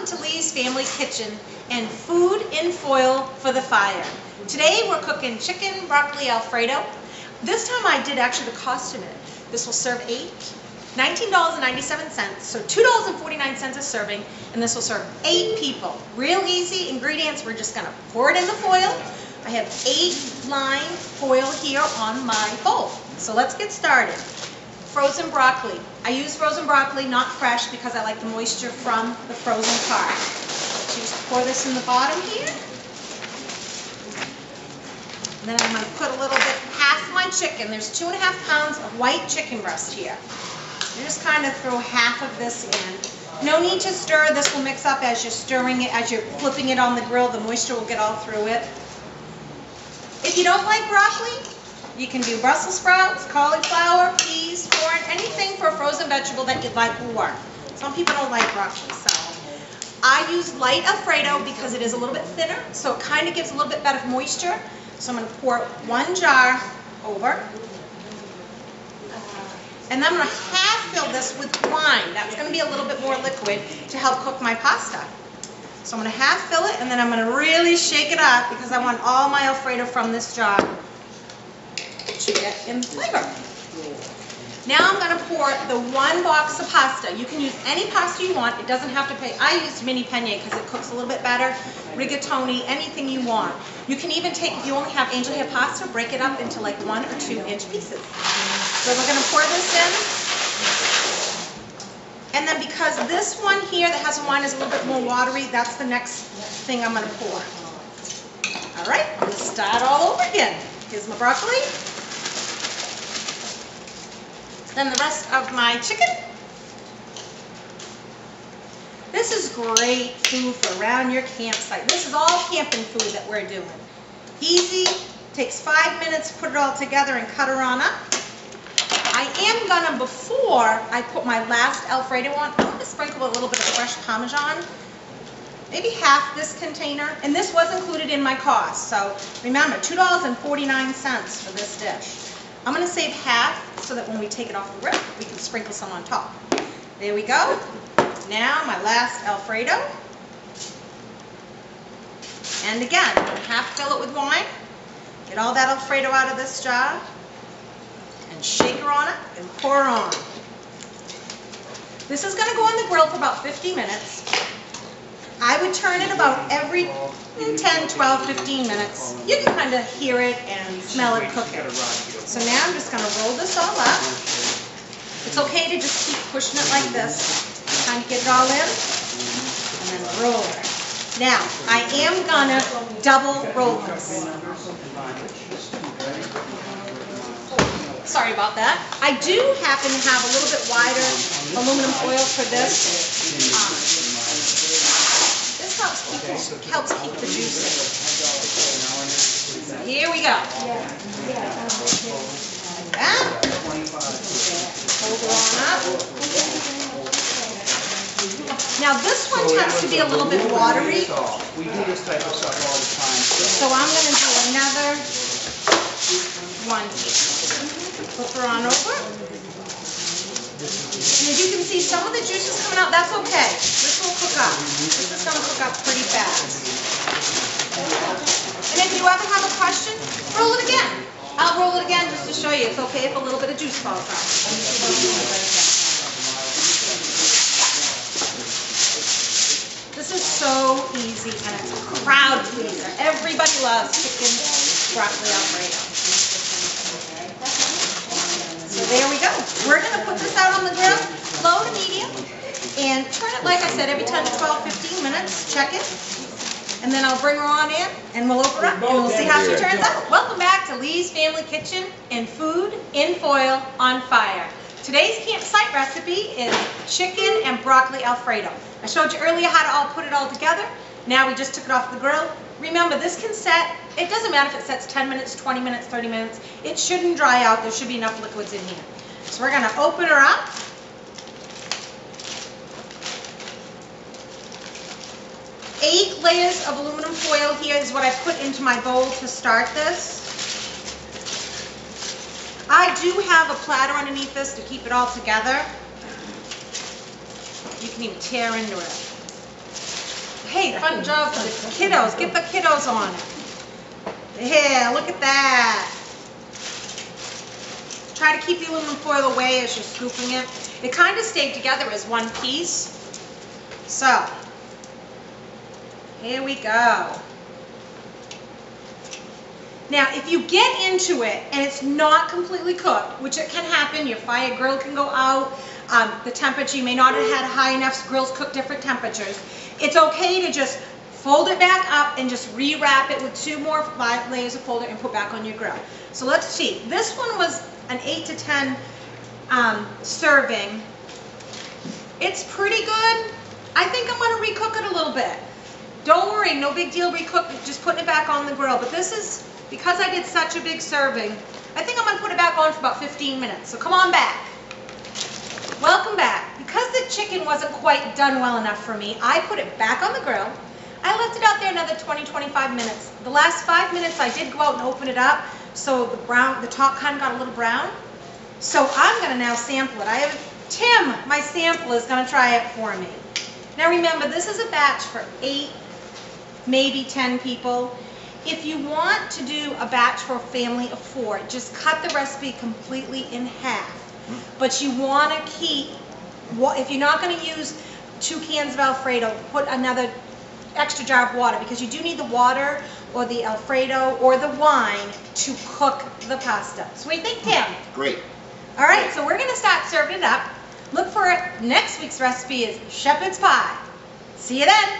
to Lee's Family Kitchen and food in foil for the fire. Today we're cooking chicken broccoli Alfredo. This time I did actually the cost in it. This will serve 8, $19.97, so $2.49 a serving, and this will serve 8 people. Real easy ingredients. We're just gonna pour it in the foil. I have 8-line foil here on my bowl. So let's get started. Frozen broccoli. I use frozen broccoli, not fresh, because I like the moisture from the frozen part. Let's just pour this in the bottom here. And then I'm going to put a little bit past my chicken. There's 2.5 pounds of white chicken breast here. You just kind of throw half of this in. No need to stir. This will mix up as you're stirring it, as you're flipping it on the grill. The moisture will get all through it. If you don't like broccoli, you can do Brussels sprouts, cauliflower, peas, corn, anything for a frozen vegetable that you'd like will work. Some people don't like broccoli, so I use light Alfredo because it is a little bit thinner, so it kind of gives a little bit better moisture. So I'm going to pour 1 jar over, and then I'm going to half fill this with wine. That's going to be a little bit more liquid to help cook my pasta. So I'm going to half fill it, and then I'm going to really shake it up because I want all my Alfredo from this jar to get in flavor. Now I'm going to pour the 1 box of pasta. You can use any pasta you want. It doesn't have to pay. I used mini penne because it cooks a little bit better. Rigatoni, anything you want. You can even take, if you only have angel hair pasta, break it up into like 1 or 2-inch pieces. So we're going to pour this in. And then because this one here that has a wine is a little bit more watery, that's the next thing I'm going to pour. All right, I'm going to start all over again. Here's my broccoli. Then the rest of my chicken. This is great food for around your campsite. This is all camping food that we're doing. Easy, takes 5 minutes to put it all together and cut her on up. I am gonna, before I put my last Alfredo on, I'm gonna sprinkle a little bit of fresh Parmesan. Maybe half this container, and this was included in my cost. So remember, $2.49 for this dish. I'm going to save half so that when we take it off the grill, we can sprinkle some on top. There we go. Now my last Alfredo. And again, I'm going to half fill it with wine. Get all that Alfredo out of this jar. And shake her on it and pour her on. This is going to go on the grill for about 50 minutes. I would turn it about every 10, 12, 15 minutes. You can kind of hear it and smell it cooking. So now I'm just going to roll this all up. It's okay to just keep pushing it like this. Kind of get it all in. And then roll it. Now, I am going to double roll this. Sorry about that. I do happen to have a little bit wider aluminum foil for this. Helps keep the juice in. So here we go. Like that. Hold it on up. Now this one tends to be a little bit watery. We do this type of stuff all the time. So I'm going to do another one here. Flip her on over. And as you can see, some of the juice is coming out. That's okay. This will cook up. This is going to cook up pretty fast. And if you ever have a question, roll it again. I'll roll it again just to show you it's okay if a little bit of juice falls out. This is so easy, and it's a crowd pleaser. Everybody loves chicken broccoli Alfredo. So there we go. We're going to put this out on the grill, low to medium, and turn it, like I said, every 10 to 12, 15 minutes. Check it. And then I'll bring her on in, and we'll open her up, and we'll see how she turns out. Welcome back to Lee's Family Kitchen and food in foil on fire. Today's campsite recipe is chicken and broccoli Alfredo. I showed you earlier how to all put it all together. Now we just took it off the grill. Remember, this can set, it doesn't matter if it sets 10 minutes, 20 minutes, 30 minutes. It shouldn't dry out. There should be enough liquids in here. So we're going to open her up. Eight layers of aluminum foil here is what I put into my bowl to start this. I do have a platter underneath this to keep it all together. You can even tear into it. Hey, fun job for the kiddos. Get the kiddos on it. Yeah, look at that. Try to keep the aluminum foil away as you're scooping it. It kind of stayed together as one piece. So, here we go. Now, if you get into it and it's not completely cooked, which it can happen, your fire grill can go out, the temperature, you may not have had high enough, grills cook different temperatures. It's okay to just fold it back up and just rewrap it with 2 more layers of folder and put back on your grill. So let's see. This one was an 8 to 10 serving. It's pretty good. I think I'm going to recook it a little bit. Don't worry, no big deal recook, just putting it back on the grill. But this is, because I did such a big serving, I think I'm going to put it back on for about 15 minutes. So come on back. Welcome back. Because the chicken wasn't quite done well enough for me, I put it back on the grill. I left it out there another 20-25 minutes. The last 5 minutes I did go out and open it up, so the top kind of got a little brown. So I'm going to now sample it. I have Tim, my sampler, is going to try it for me. Now remember, this is a batch for 8, maybe 10 people. If you want to do a batch for a family of 4, just cut the recipe completely in half. But you want to keep, if you're not going to use 2 cans of Alfredo, put another extra jar of water, because you do need the water or the Alfredo or the wine to cook the pasta. So what do you think, Tim? Great. All right, so we're going to start serving it up. Look for it. Next week's recipe is shepherd's pie. See you then.